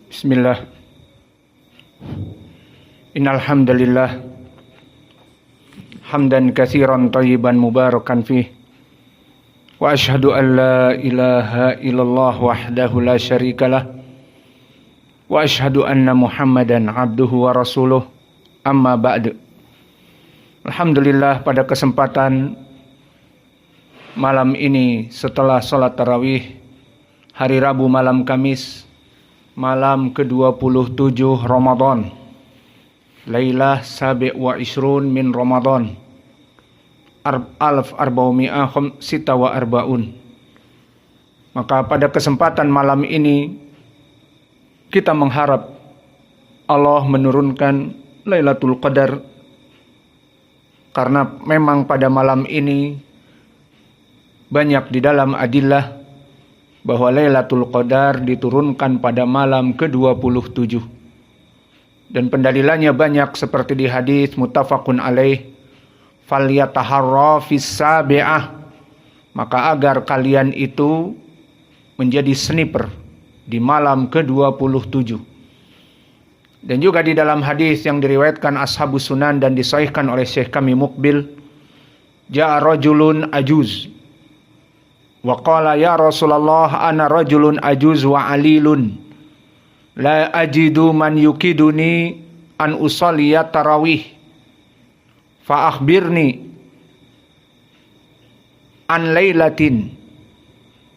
Bismillah. Innal hamdalillah hamdan katsiran thayyiban mubarakan fih. Wa asyhadu an la ilaha illallah wahdahu la syarikalah. Wa asyhadu anna Muhammadan abduhu wa rasuluh. Amma ba'du. Alhamdulillah, pada kesempatan malam ini setelah salat tarawih hari Rabu malam Kamis, malam ke-27 Ramadan, Lailah Sabi' wa Ishrun min Ramadan, Alf Arba'umi'ah Sita wa Arba'un. Maka pada kesempatan malam ini kita mengharap Allah menurunkan Lailatul Qadar, karena memang pada malam ini banyak di dalam adillah bahwa Lailatul Qadar diturunkan pada malam ke-27. Dan pendalilannya banyak seperti di hadis muttafaqun alaih, falyataharra fis sabi'ah, maka agar kalian itu menjadi sniper di malam ke-27. Dan juga di dalam hadis yang diriwayatkan Ashabus Sunan dan disahihkan oleh Syekh kami Muqbil, ja'a rajulun ajuz wa qala ya Rasulullah ana rajulun ajuz wa alilun la ajidu man yukiduni an usalliya tarawih fa akhbirni an lailatin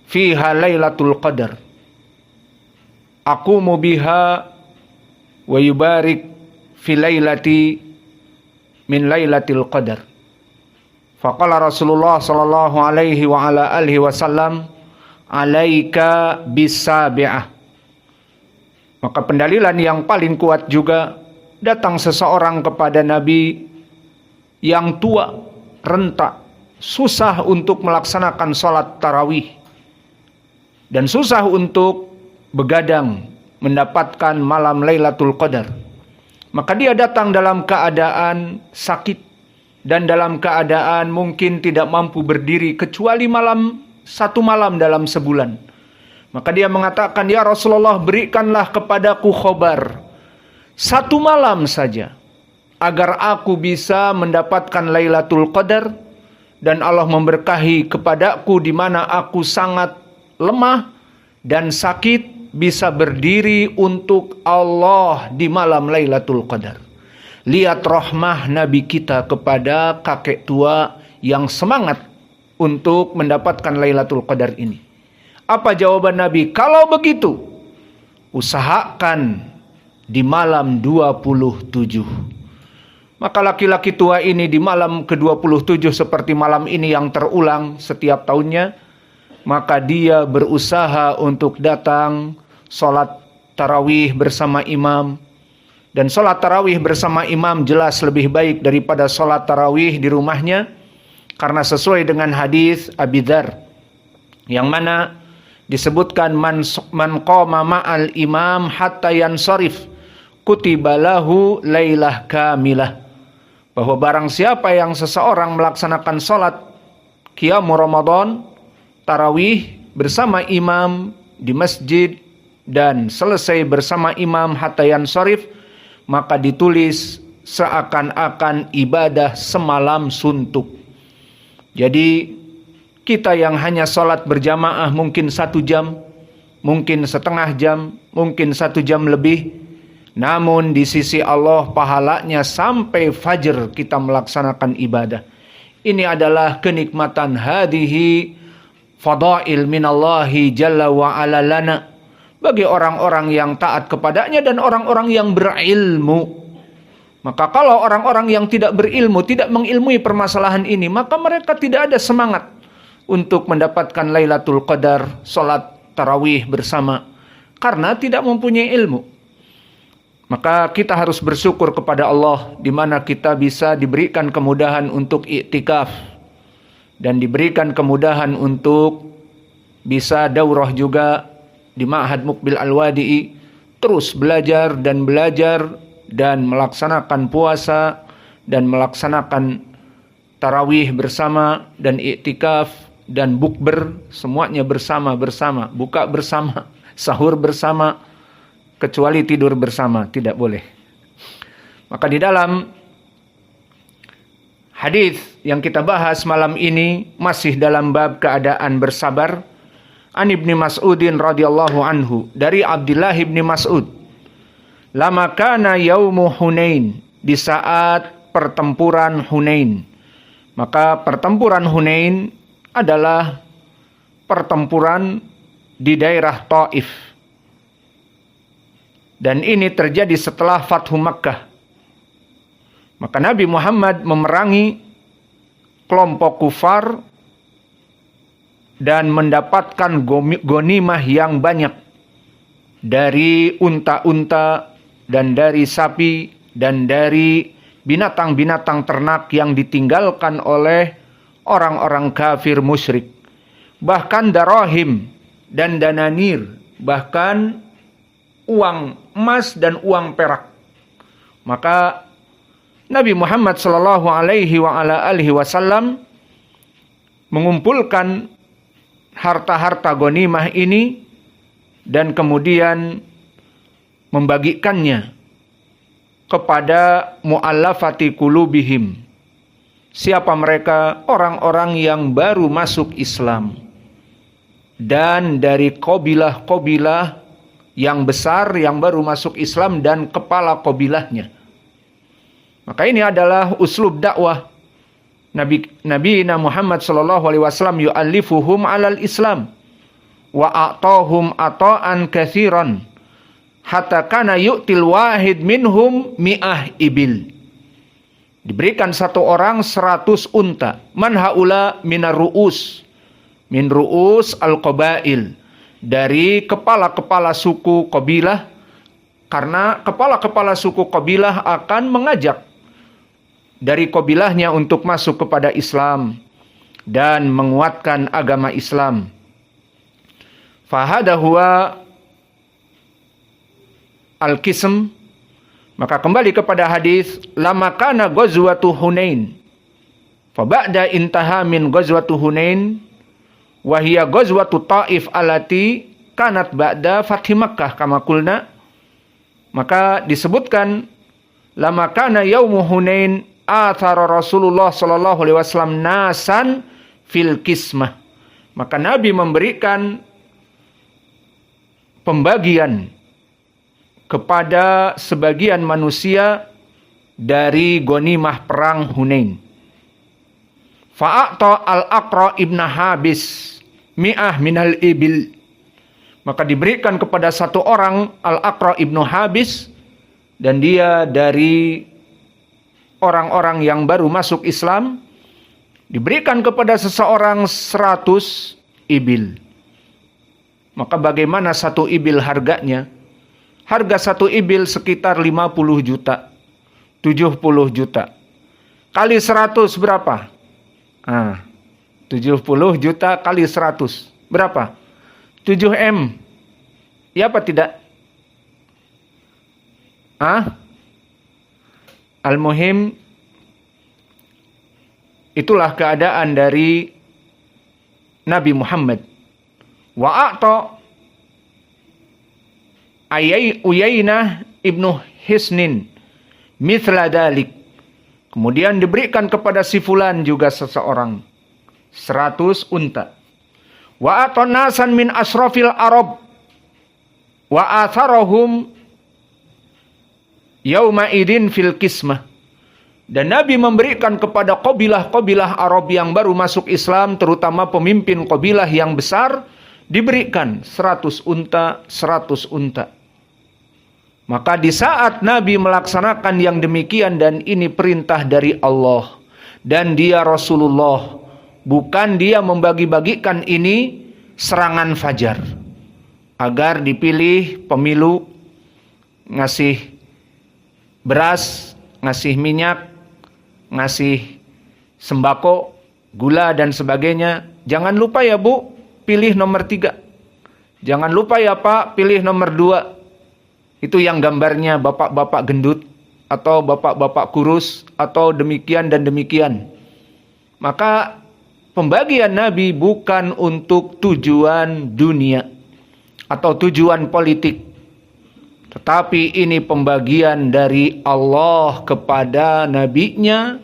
fiha lailatul qadar aqumu biha wa yubarik fi lailati min lailatil qadar. Faqala Rasulullah sallallahu alaihi wa ala alihi wasallam, alaika bisabi'ah. Maka pendalilan yang paling kuat juga, datang seseorang kepada Nabi yang tua, renta, susah untuk melaksanakan sholat tarawih, dan susah untuk begadang mendapatkan malam Lailatul Qadar. Maka dia datang dalam keadaan sakit dan dalam keadaan mungkin tidak mampu berdiri kecuali satu malam dalam sebulan. Maka dia mengatakan, ya Rasulullah, berikanlah kepadaku khobar satu malam saja agar aku bisa mendapatkan Lailatul Qadar dan Allah memberkahi kepadaku di mana aku sangat lemah dan sakit, bisa berdiri untuk Allah di malam Lailatul Qadar. Lihat rahmah Nabi kita kepada kakek tua yang semangat untuk mendapatkan Lailatul Qadar ini. Apa jawaban Nabi? Kalau begitu, usahakan di malam 27. Maka laki-laki tua ini di malam ke-27 seperti malam ini yang terulang setiap tahunnya, maka dia berusaha untuk datang sholat tarawih bersama imam. Dan sholat tarawih bersama imam jelas lebih baik daripada sholat tarawih di rumahnya, karena sesuai dengan hadis Abi Dzar yang mana disebutkan man qama ma'al imam hatta yansarif kutiba lahu lailah kamilah, bahwa barang siapa yang seseorang melaksanakan sholat qiyamul Ramadan, tarawih bersama imam di masjid dan selesai bersama imam hatta yansarif, maka ditulis seakan-akan ibadah semalam suntuk. Jadi kita yang hanya sholat berjamaah mungkin 1 jam, mungkin setengah jam, mungkin 1 jam lebih, namun di sisi Allah pahalanya sampai fajar kita melaksanakan ibadah. Ini adalah kenikmatan hadihi fadail minallahi jalla wa ala lana, bagi orang-orang yang taat kepadanya dan orang-orang yang berilmu. Maka kalau orang-orang yang tidak berilmu, tidak mengilmui permasalahan ini, maka mereka tidak ada semangat untuk mendapatkan Lailatul Qadar, sholat tarawih bersama, karena tidak mempunyai ilmu. Maka kita harus bersyukur kepada Allah di mana kita bisa diberikan kemudahan untuk iktikaf dan diberikan kemudahan untuk bisa daurah juga di Ma'had Muqbil Al-Wadi'i, terus belajar dan melaksanakan puasa dan melaksanakan tarawih bersama dan iktikaf dan bukber, semuanya bersama-bersama, buka bersama, sahur bersama, kecuali tidur bersama, tidak boleh. Maka di dalam hadis yang kita bahas malam ini masih dalam bab keadaan bersabar. An Ibni Mas'udin radhiyallahu anhu, dari Abdullah ibni Mas'ud, lama kana yaumu Hunain, di saat pertempuran Hunain. Maka pertempuran Hunain adalah pertempuran di daerah Taif. Dan ini terjadi setelah Fathu Makkah. Maka Nabi Muhammad memerangi kelompok kufar dan mendapatkan ghanimah yang banyak dari unta-unta dan dari sapi dan dari binatang-binatang ternak yang ditinggalkan oleh orang-orang kafir musyrik. Bahkan darahim dan dananir, bahkan uang emas dan uang perak. Maka Nabi Muhammad sallallahu alaihi wasallam mengumpulkan harta-harta ghanimah ini dan kemudian membagikannya kepada mu'allafati qulubihim. Siapa mereka? Orang-orang yang baru masuk Islam dan dari kabilah-kabilah yang besar yang baru masuk Islam dan kepala kabilahnya. Maka ini adalah uslub dakwah Nabi Muhammad sallallahu alaihi wasallam, yu'allifuhum 'alal Islam wa a'tahum ata'an katsiran hatta kana yu'til wahid minhum mi'ah ibil. Diberikan satu orang 100 unta. Man haula minar ru'us, min ru'us al-qabail, dari kepala-kepala suku kabilah, karena kepala-kepala suku kabilah akan mengajak dari kabilahnya untuk masuk kepada Islam dan menguatkan agama Islam. Fahada huwa al-qism. Maka kembali kepada hadis, lama kana ghazwatu Hunain fa ba'da intaha min ghazwatu Hunain wa hiya ghazwatu Taif allati kanat ba'da fathi Makkah kama qulna. Maka disebutkan lama kana yaumu Hunain athara Rasulullah sallallahu alaihi wasallam nasan fil kismah. Maka Nabi memberikan pembagian kepada sebagian manusia dari ghanimah perang Hunain. Fa'ata al-Aqra ibn Habis mi'ah minal ibil. Maka diberikan kepada satu orang al-Aqra ibn Habis, dan dia dari orang-orang yang baru masuk Islam, diberikan kepada seseorang 100 ibil. Maka bagaimana satu ibil harganya? Harga satu ibil sekitar 50 juta, 70 juta. Kali 100 berapa? 70 juta kali 100 berapa? 7M. Ya apa tidak? Al-muhim, itulah keadaan dari Nabi Muhammad. Wa a'ta Uyainah ibnu Hisnin mithla dalik. Kemudian diberikan kepada si fulan juga seseorang 100 unta. Wa a'ta nasan min asrafil Arab wa atharahum yauma idin fil kismah. Dan Nabi memberikan kepada kabilah-kabilah Arab yang baru masuk Islam, terutama pemimpin kabilah yang besar, diberikan 100 unta, 100 unta. Maka di saat Nabi melaksanakan yang demikian, dan ini perintah dari Allah dan dia Rasulullah, bukan dia membagi-bagikan ini serangan fajar agar dipilih pemilu, ngasih beras, ngasih minyak, ngasih sembako, gula dan sebagainya. Jangan lupa ya Bu, pilih nomor 3. Jangan lupa ya Pak, pilih nomor 2. Itu yang gambarnya bapak-bapak gendut atau bapak-bapak kurus atau demikian dan demikian. Maka pembagian Nabi bukan untuk tujuan dunia atau tujuan politik, Tetapi ini pembagian dari Allah kepada nabinya.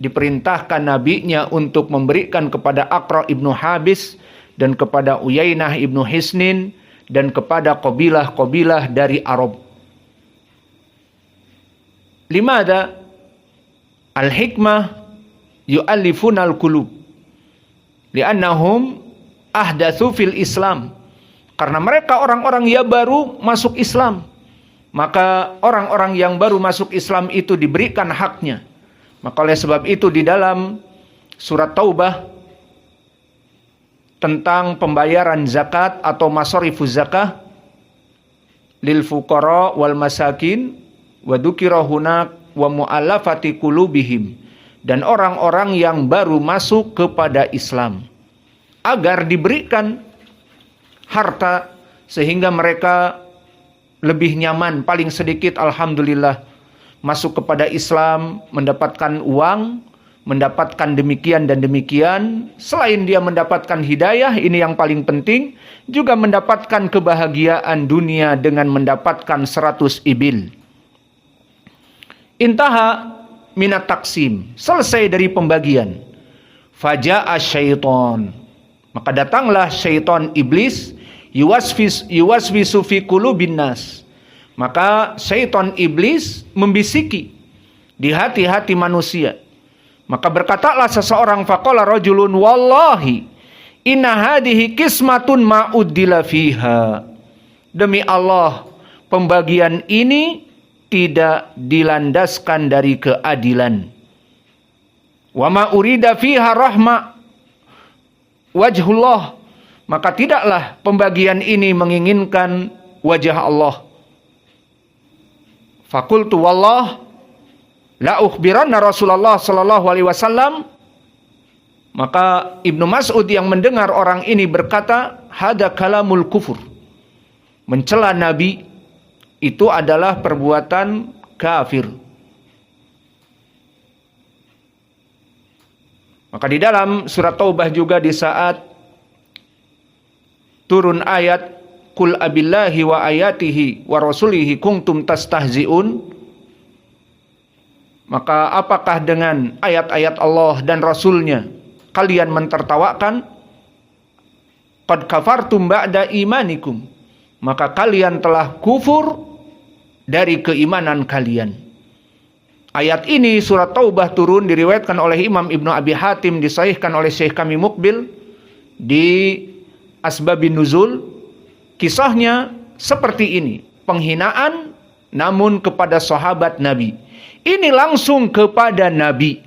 Diperintahkan nabinya untuk memberikan kepada Aqra ibnu Habis dan kepada Uyainah ibnu Hisnin dan kepada qabilah-qabilah dari Arab. Limada al-hikmah yu'allifuna al-qulub li'annahum ahdatsu fil Islam. Karena mereka orang-orang yang baru masuk Islam, maka orang-orang yang baru masuk Islam itu diberikan haknya. Maka oleh sebab itu di dalam surat Taubah tentang pembayaran zakat atau masarifuz zakah lil fuqara wal masakin wa dzukira hunak wa mu'allafati qulubihim, dan orang-orang yang baru masuk kepada Islam agar diberikan harta sehingga mereka lebih nyaman, paling sedikit alhamdulillah masuk kepada Islam, mendapatkan uang, mendapatkan demikian dan demikian. Selain dia mendapatkan hidayah, ini yang paling penting, juga mendapatkan kebahagiaan dunia dengan mendapatkan 100 ibil. Intaha minat taksim, selesai dari pembagian. Faja'a syaiton, maka datanglah syaiton iblis, yuwaswisu fi qulubin nas. Maka syaitan iblis membisiki di hati-hati manusia. Maka berkatalah seseorang, faqala rajulun wallahi inna hadhihi qismatun ma'uddila fiha. Demi Allah, pembagian ini tidak dilandaskan dari keadilan. Wa ma urida fiha rahma wajhullah. Maka tidaklah pembagian ini menginginkan wajah Allah. Fakultu wallah la ukhbiranna Rasulullah sallallahu alaihi wasallam. Maka Ibnu Mas'ud yang mendengar orang ini berkata, hada kalamul kufur. Mencela Nabi itu adalah perbuatan kafir. Maka di dalam surat Taubah juga di saat turun ayat Qul abillahi wa ayatihi wa rasulihi kuntum tastahzi'un. Maka apakah dengan ayat-ayat Allah dan Rasulnya kalian mentertawakan? Qad kafartum ba'da imanikum. Maka kalian telah kufur dari keimanan kalian. Ayat ini surat Taubah turun, diriwayatkan oleh Imam Ibnu Abi Hatim, disahihkan oleh Syekh kami Muqbil di Asbabun Nuzul. Kisahnya seperti ini, penghinaan namun kepada sahabat Nabi. Ini langsung kepada Nabi.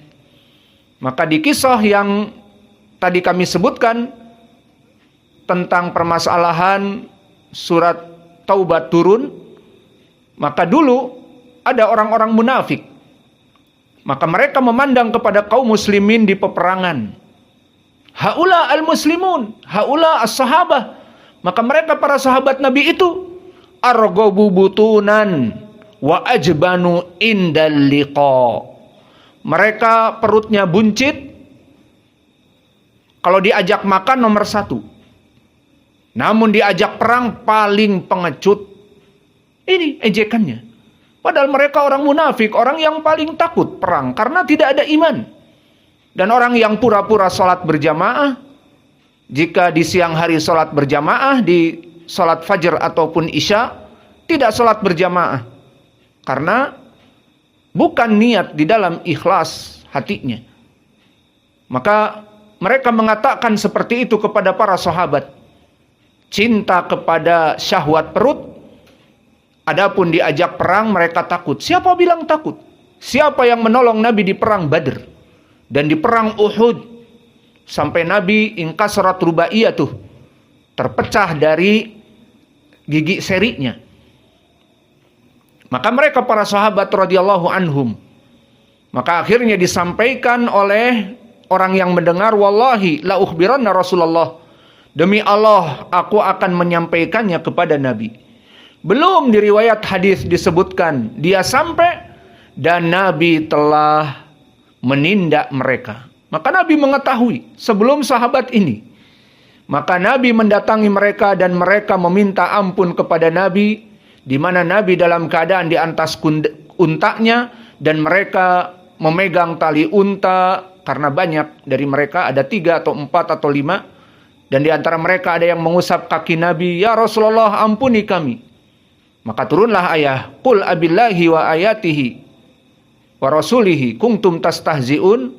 Maka di kisah yang tadi kami sebutkan tentang permasalahan surat Taubah turun, maka dulu ada orang-orang munafik. Maka mereka memandang kepada kaum muslimin di peperangan. Haula al-muslimun, haula as-sahabah. Maka mereka para sahabat Nabi itu arghabu butunan wa ajbanu indal liqa. Mereka perutnya buncit, kalau diajak makan nomor 1. Namun diajak perang paling pengecut. Ini ejekannya. Padahal mereka orang munafik, orang yang paling takut perang karena tidak ada iman. Dan orang yang pura-pura sholat berjamaah, jika di siang hari sholat berjamaah, di sholat fajar ataupun isya, tidak sholat berjamaah. Karena bukan niat di dalam ikhlas hatinya. Maka mereka mengatakan seperti itu kepada para sahabat. Cinta kepada syahwat perut. Adapun diajak perang mereka takut. Siapa bilang takut? Siapa yang menolong Nabi di perang Badr dan di perang Uhud? Sampai Nabi ingkasrat rubaiyatuh, terpecah dari gigi serinya. Maka mereka para sahabat radhiyallahu anhum, maka akhirnya disampaikan oleh orang yang mendengar, wallahi la ukhbiranna Rasulullah, demi Allah aku akan menyampaikannya kepada Nabi. Belum di riwayat hadis disebutkan dia sampai dan Nabi telah menindak mereka. Maka Nabi mengetahui sebelum sahabat ini. Maka Nabi mendatangi mereka dan mereka meminta ampun kepada Nabi di mana Nabi dalam keadaan di atas untanya dan mereka memegang tali unta, karena banyak dari mereka, ada 3 atau 4 atau 5, dan di antara mereka ada yang mengusap kaki Nabi, "Ya Rasulullah, ampuni kami." Maka turunlah ayat, "Qul abillahi wa ayatihi wa rasulihi kuntum tastahzi'un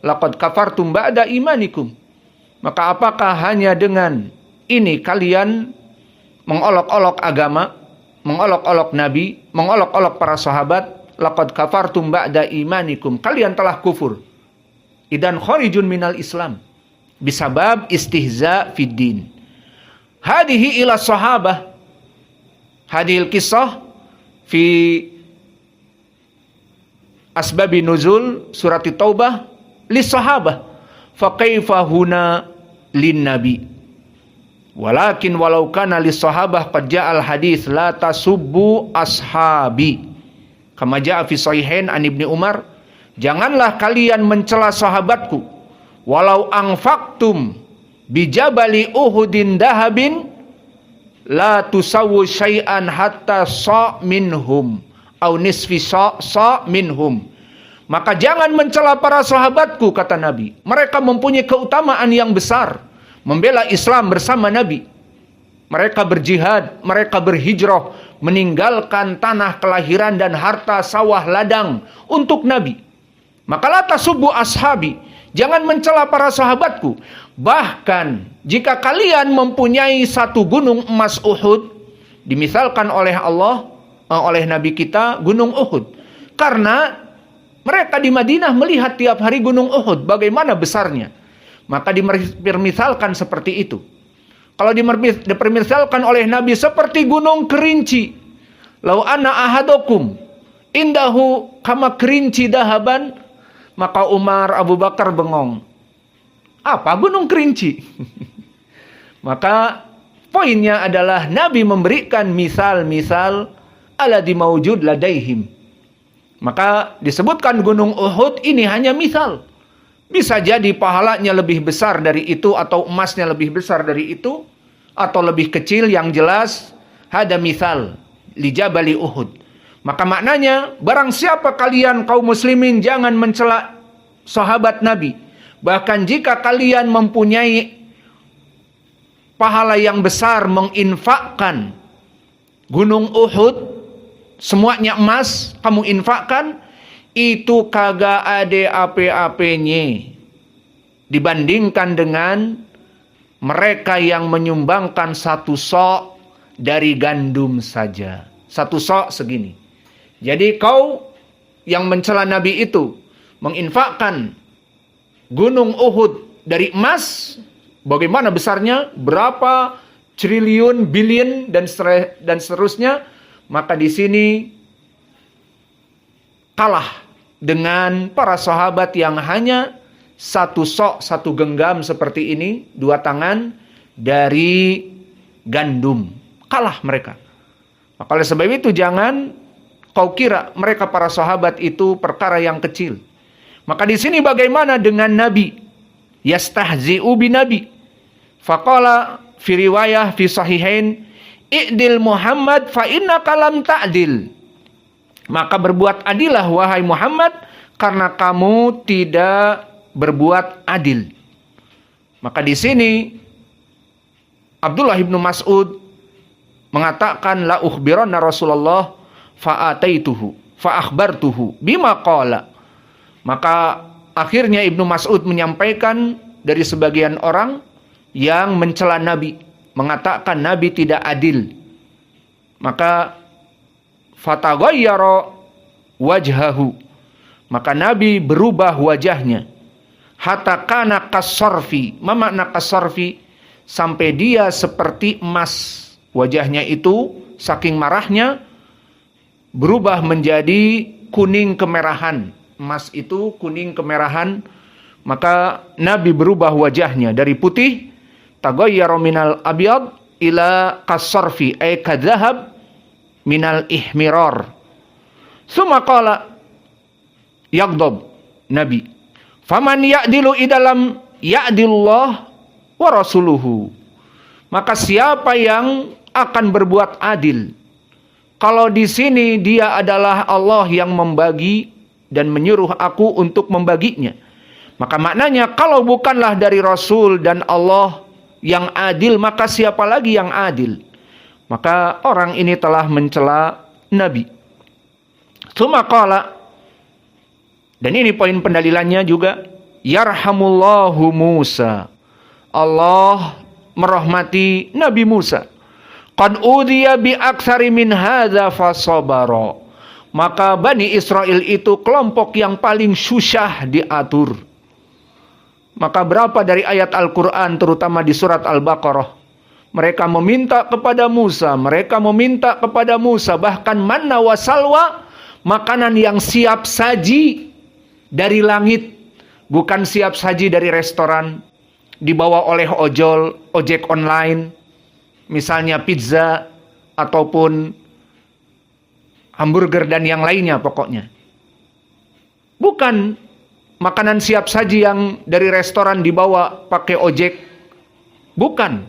laqad kafartum ba'da imanikum." Maka apakah hanya dengan ini kalian mengolok-olok agama, mengolok-olok Nabi, mengolok-olok para sahabat? Laqad kafartum ba'da imanikum. Kalian telah kufur. Idan kharijun minal Islam bisabab istihza fid din. Hadihi ila sahabah. Hadihil kisah fi asbabi nuzul surat Taubah li sahabah. Fa kaifa huna lin nabi. Walakin walau kana li sahabah qad ja'al hadis la tasubbu ashabi. Kama ja'a fi sahihain an Ibnu Umar, janganlah kalian mencela sahabatku walau anfaqtum bi jabali Uhudin dahabin la tusawwu syai'an hatta sa' minhum au nisfi sa' minhum. Maka jangan mencela para sahabatku, kata Nabi. Mereka mempunyai keutamaan yang besar, membela Islam bersama Nabi. Mereka berjihad, mereka berhijrah, meninggalkan tanah kelahiran dan harta sawah ladang untuk Nabi. Maka la tasubbu ashabi, jangan mencela para sahabatku. Bahkan jika kalian mempunyai satu gunung emas Uhud, dimisalkan oleh Allah, oleh Nabi kita gunung Uhud. Karena mereka di Madinah melihat tiap hari gunung Uhud bagaimana besarnya. Maka dipermisalkan seperti itu. Kalau dipermisalkan oleh Nabi seperti gunung kerinci. Lau anna ahadukum indahu kama kerinci dahaban. Maka Umar, Abu Bakar bengong. Apa gunung kerinci? Maka poinnya adalah Nabi memberikan misal-misal alladzi maujud ladaihim. Maka disebutkan gunung Uhud ini hanya misal. Bisa jadi pahalanya lebih besar dari itu, atau emasnya lebih besar dari itu, atau lebih kecil. Yang jelas hada misal li jabali Uhud. Maka maknanya, barang siapa kalian kaum muslimin jangan mencela sahabat Nabi. Bahkan jika kalian mempunyai pahala yang besar menginfakkan gunung Uhud, semuanya emas kamu infakkan, itu kagak ada apa-apanya dibandingkan dengan mereka yang menyumbangkan satu sok dari gandum saja. Satu sok segini. Jadi kau yang mencela Nabi itu menginfakkan gunung Uhud dari emas, bagaimana besarnya, berapa triliun, billion dan seterusnya, maka di sini kalah dengan para sahabat yang hanya satu sok, satu genggam seperti ini, 2 tangan dari gandum. Kalah mereka. Maka oleh sebab itu jangan kau kira mereka para sahabat itu perkara yang kecil. Maka di sini bagaimana dengan Nabi? Yastahzi'u bin Nabi. Faqala fi riwayah fi sahihain, "I'dil Muhammad fa innaka lam ta'dil." Maka berbuat adillah wahai Muhammad, karena kamu tidak berbuat adil. Maka di sini Abdullah bin Mas'ud mengatakan, la ukhbiranna Rasulullah fa ataituhu fa akhbartuhu bima qala. Maka akhirnya Ibnu Mas'ud menyampaikan dari sebagian orang yang mencela Nabi, mengatakan Nabi tidak adil. Maka fataghayyara wajhahu, maka Nabi berubah wajahnya. Hatta kana kasarfi, ma makna kasarfi? Sampai dia seperti emas. Wajahnya itu saking marahnya berubah menjadi kuning kemerahan. Emas itu kuning kemerahan. Maka Nabi berubah wajahnya dari putih, taghayyara minal abyad ila kasarfi ay kadzahab minal ihmirar. Summa qala yaghdab Nabi, faman ya'dilu idalam ya'dillah wa rasuluhu. Maka siapa yang akan berbuat adil Kalau di sini dia adalah Allah yang membagi dan menyuruh aku untuk membaginya. Maka maknanya kalau bukanlah dari Rasul dan Allah yang adil, maka siapa lagi yang adil? Maka orang ini telah mencela Nabi. Tsumma qala, dan ini poin pendalilannya juga, yarhamullahu Musa. Allah merahmati Nabi Musa. Qad udhiya bi aktsari min hadza fasabara. Maka Bani Israel itu kelompok yang paling susah diatur. Maka berapa dari ayat Al-Quran terutama di surat Al-Baqarah, mereka meminta kepada Musa, bahkan manna wa salwa, makanan yang siap saji dari langit, bukan siap saji dari restoran, dibawa oleh ojek online, misalnya pizza ataupun hamburger dan yang lainnya pokoknya. Bukan makanan siap saji yang dari restoran dibawa pakai ojek. Bukan.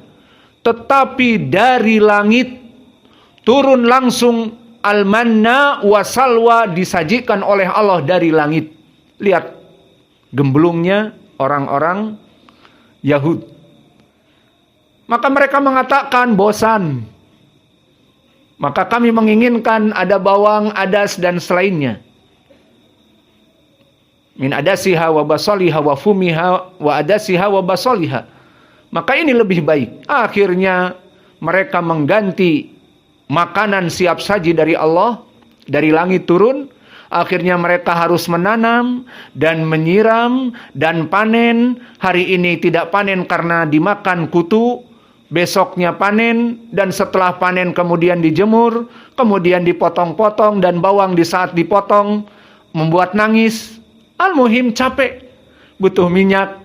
Tetapi dari langit turun langsung al-manna wa salwa, disajikan oleh Allah dari langit. Lihat gemblungnya orang-orang Yahud. Maka mereka mengatakan bosan. Maka kami menginginkan ada bawang, adas dan selainnya. Min adasiha wa basaliha wa fumiha wa adasiha wa basaliha. Maka ini lebih baik. Akhirnya mereka mengganti makanan siap saji dari Allah, dari langit turun. Akhirnya mereka harus menanam dan menyiram dan panen. Hari ini tidak panen karena dimakan kutu. Besoknya panen, dan setelah panen kemudian dijemur, kemudian dipotong-potong, dan bawang di saat dipotong membuat nangis. Al-muhim capek, butuh minyak,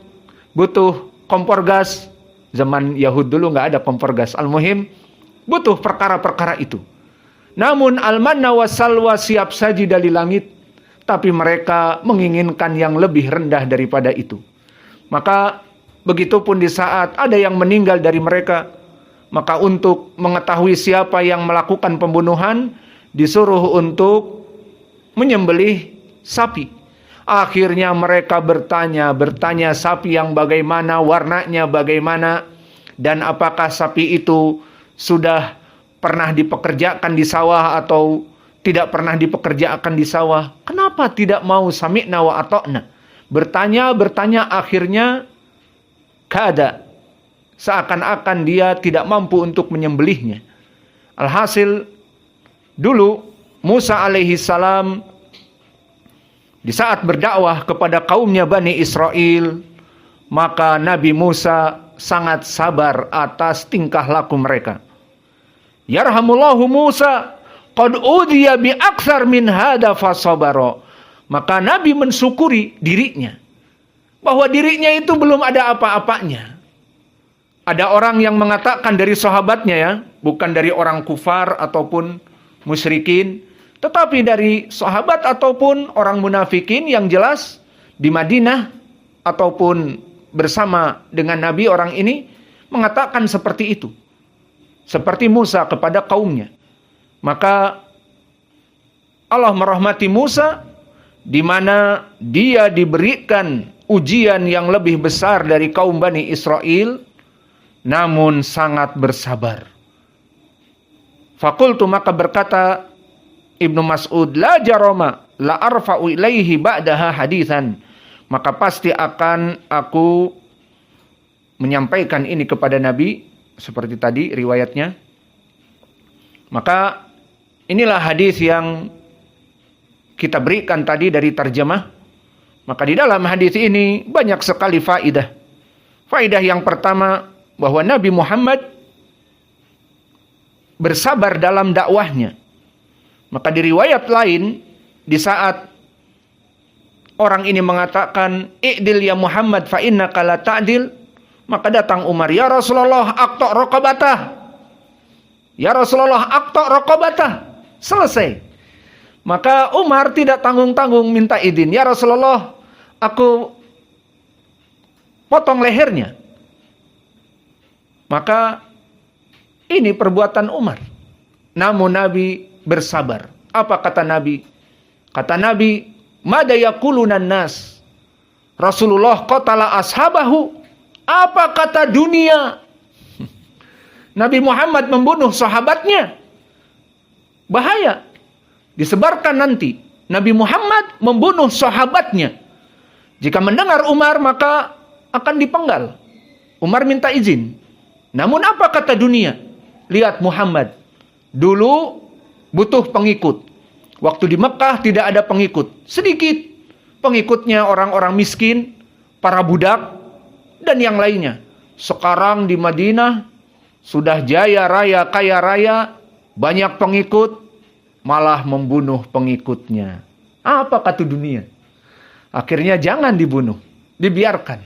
butuh kompor gas. Zaman Yahud dulu nggak ada kompor gas. Al-muhim butuh perkara-perkara itu. Namun al-manna wa salwa siap saji dari langit, tapi mereka menginginkan yang lebih rendah daripada itu. Maka begitupun di saat ada yang meninggal dari mereka, maka untuk mengetahui siapa yang melakukan pembunuhan, disuruh untuk menyembelih sapi. Akhirnya mereka bertanya sapi yang bagaimana, warnanya bagaimana, dan apakah sapi itu sudah pernah dipekerjakan di sawah atau tidak pernah dipekerjakan di sawah. Kenapa tidak mau sami'na wa ata'na? Bertanya, akhirnya kada, seakan-akan dia tidak mampu untuk menyembelihnya. Alhasil, dulu Musa alaihi salam di saat berdakwah kepada kaumnya Bani Israel, maka Nabi Musa sangat sabar atas tingkah laku mereka. Yarhamullahu Musa, qad udhiya bi aktsar min hada fasabara. Maka Nabi mensyukuri dirinya, bahwa dirinya itu belum ada apa-apanya. Ada orang yang mengatakan dari sahabatnya ya, bukan dari orang kufar ataupun musyrikin, tetapi dari sahabat ataupun orang munafikin yang jelas di Madinah ataupun bersama dengan Nabi, orang ini mengatakan seperti itu. Seperti Musa kepada kaumnya. Maka Allah merahmati Musa, di mana dia diberikan ujian yang lebih besar dari kaum Bani Israel, namun sangat bersabar. Fakultu, maka berkata Ibnu Mas'ud, la jaroma la arfa'u ilaihi ba'daha hadithan. Maka pasti akan aku menyampaikan ini kepada Nabi, seperti tadi riwayatnya. Maka inilah hadis yang kita berikan tadi dari terjemah. Maka di dalam hadis ini banyak sekali faidah. Faidah yang pertama, bahwa Nabi Muhammad bersabar dalam dakwahnya. Maka di riwayat lain, di saat orang ini mengatakan, "I'dil ya Muhammad fa innaka la ta'dil." Maka datang Umar, "Ya Rasulullah, aqta' raqabatah." "Ya Rasulullah, aqta' raqabatah." Selesai. Maka Umar tidak tanggung-tanggung minta izin, "Ya Rasulullah, aku potong lehernya." Maka ini perbuatan Umar. Namun Nabi bersabar. Apa kata Nabi? Kata Nabi, "Mada yaqulunan nas?" Rasulullah qatala ashabahu. Apa kata dunia? Nabi Muhammad membunuh sahabatnya. Bahaya. Disebarkan nanti. Nabi Muhammad membunuh sahabatnya. Jika mendengar Umar, maka akan dipenggal. Umar minta izin. Namun apa kata dunia? Lihat Muhammad. Dulu butuh pengikut. Waktu di Mekah tidak ada pengikut. Sedikit. Pengikutnya orang-orang miskin, para budak, dan yang lainnya. Sekarang di Madinah sudah jaya raya, kaya raya, banyak pengikut, malah membunuh pengikutnya. Apa kata dunia? Akhirnya jangan dibunuh, dibiarkan.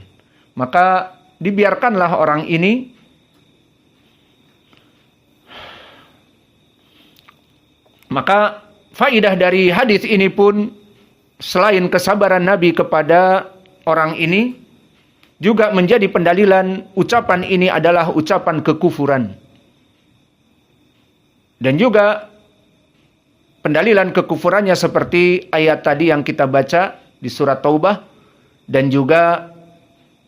Maka dibiarkanlah orang ini. Maka faidah dari hadis ini pun, selain kesabaran Nabi kepada orang ini, juga menjadi pendalilan ucapan ini adalah ucapan kekufuran. Dan juga pendalilan kekufurannya seperti ayat tadi yang kita baca di surat Taubah. Dan juga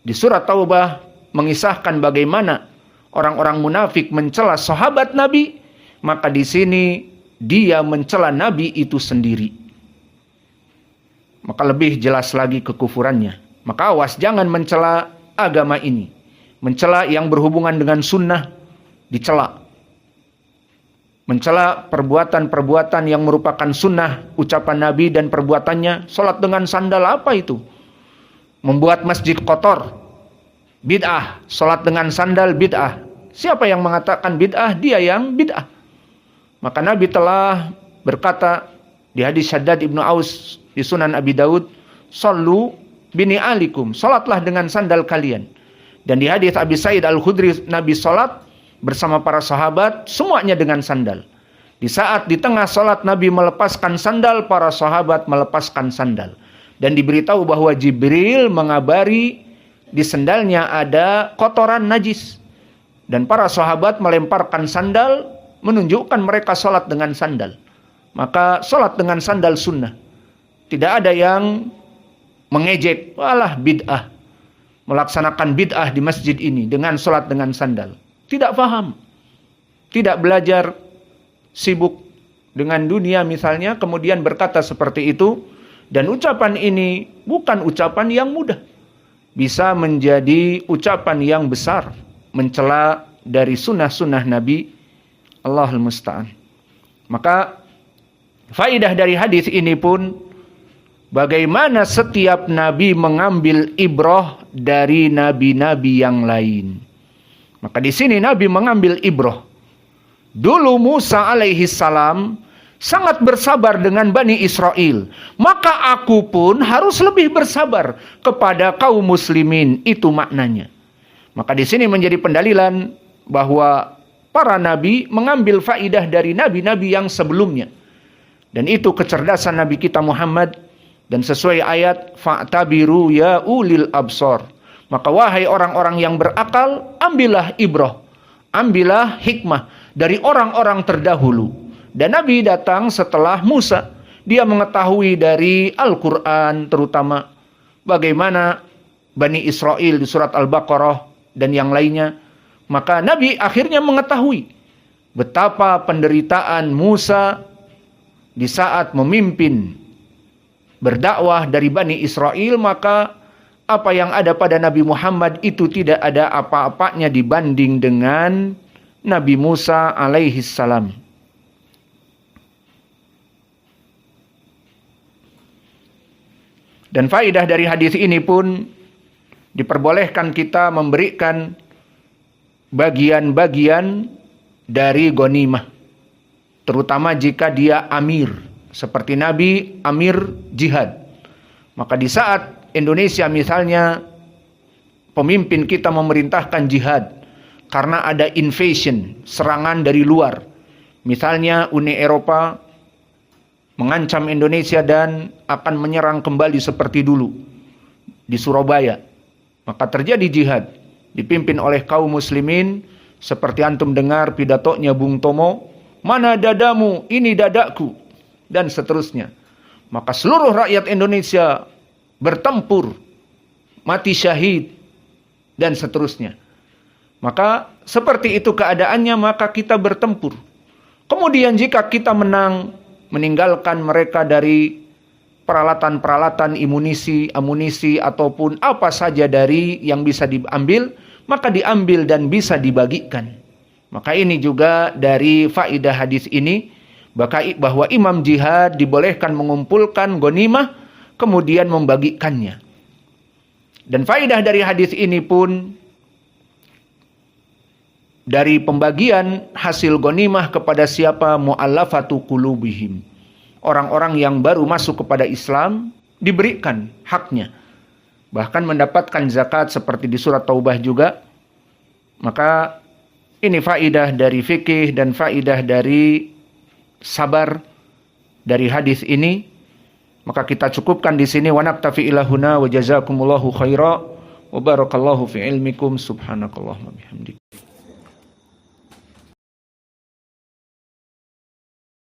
di surat Taubah mengisahkan bagaimana orang-orang munafik mencela sahabat Nabi. Maka di sini dia mencela Nabi itu sendiri. Maka lebih jelas lagi kekufurannya. Maka awas, jangan mencela agama ini. Mencela yang berhubungan dengan sunnah, dicela. Mencela perbuatan-perbuatan yang merupakan sunnah, ucapan Nabi dan perbuatannya. Salat dengan sandal, apa itu? Membuat masjid kotor, bid'ah. Salat dengan sandal, bid'ah. Siapa yang mengatakan bid'ah? Dia yang bid'ah. Maka Nabi telah berkata di hadis Syaddad ibnu Aus di Sunan Abi Daud, "Sallu bini alikum." Salatlah dengan sandal kalian. Dan di hadis Abi Sa'id Al-Khudri, Nabi salat bersama para sahabat semuanya dengan sandal. Di saat di tengah salat Nabi melepaskan sandal, para sahabat melepaskan sandal. Dan diberitahu bahwa Jibril mengabari di sandalnya ada kotoran najis. Dan para sahabat melemparkan sandal, menunjukkan mereka salat dengan sandal. Maka salat dengan sandal sunnah. Tidak ada yang mengejek, walah bid'ah, melaksanakan bid'ah di masjid ini dengan salat dengan sandal. Tidak paham, tidak belajar, sibuk dengan dunia misalnya, kemudian berkata seperti itu. Dan ucapan ini bukan ucapan yang mudah, bisa menjadi ucapan yang besar, mencela dari sunnah-sunnah Nabi. Allahul musta'an. Maka faidah dari hadis ini pun, bagaimana setiap nabi mengambil ibrah dari nabi-nabi yang lain. Maka di sini Nabi mengambil ibrah. Dulu Musa alaihi salam sangat bersabar dengan Bani Israel. Maka aku pun harus lebih bersabar kepada kaum muslimin. Itu maknanya. Maka di sini menjadi pendalilan bahwa para nabi mengambil faidah dari nabi-nabi yang sebelumnya. Dan itu kecerdasan Nabi kita Muhammad. Dan sesuai ayat, fa'tabiru ya ulil absor. Maka wahai orang-orang yang berakal, ambillah ibrah, ambillah hikmah dari orang-orang terdahulu. Dan Nabi datang setelah Musa. Dia mengetahui dari Al-Quran terutama bagaimana Bani Israel di surat Al-Baqarah dan yang lainnya. Maka Nabi akhirnya mengetahui betapa penderitaan Musa di saat memimpin berdakwah dari Bani Israel. Maka apa yang ada pada Nabi Muhammad itu tidak ada apa-apanya dibanding dengan Nabi Musa alaihi salam. Dan faidah dari hadis ini pun, diperbolehkan kita memberikan bagian-bagian dari ghanimah, terutama jika dia amir, seperti Nabi amir jihad. Maka di saat Indonesia misalnya pemimpin kita memerintahkan jihad karena ada invasion, serangan dari luar, misalnya Uni Eropa mengancam Indonesia dan akan menyerang kembali seperti dulu di Surabaya, maka terjadi jihad dipimpin oleh kaum muslimin. Seperti antum dengar pidatonya Bung Tomo mana dadamu, ini dadaku, dan seterusnya. Maka seluruh rakyat Indonesia bertempur, mati syahid, dan seterusnya. Maka seperti itu keadaannya, maka kita bertempur. Kemudian jika kita menang, meninggalkan mereka dari peralatan-peralatan amunisi ataupun apa saja dari yang bisa diambil, maka diambil dan bisa dibagikan. Maka ini juga dari faedah hadis ini, bahwa imam jihad dibolehkan mengumpulkan ghanimah kemudian membagikannya. Dan faedah dari hadis ini pun dari pembagian hasil ghanimah kepada siapa? Mu'allafatu qulubihim. Orang-orang yang baru masuk kepada Islam diberikan haknya. Bahkan mendapatkan zakat seperti di surat Taubah juga. Maka ini faedah dari fikih dan faedah dari sabar dari hadis ini. Maka kita cukupkan di sini. Wa naktafi ilahuna wa jazakumullahu khaira wa barakallahu fi ilmikum subhanakallahumma bihamdik.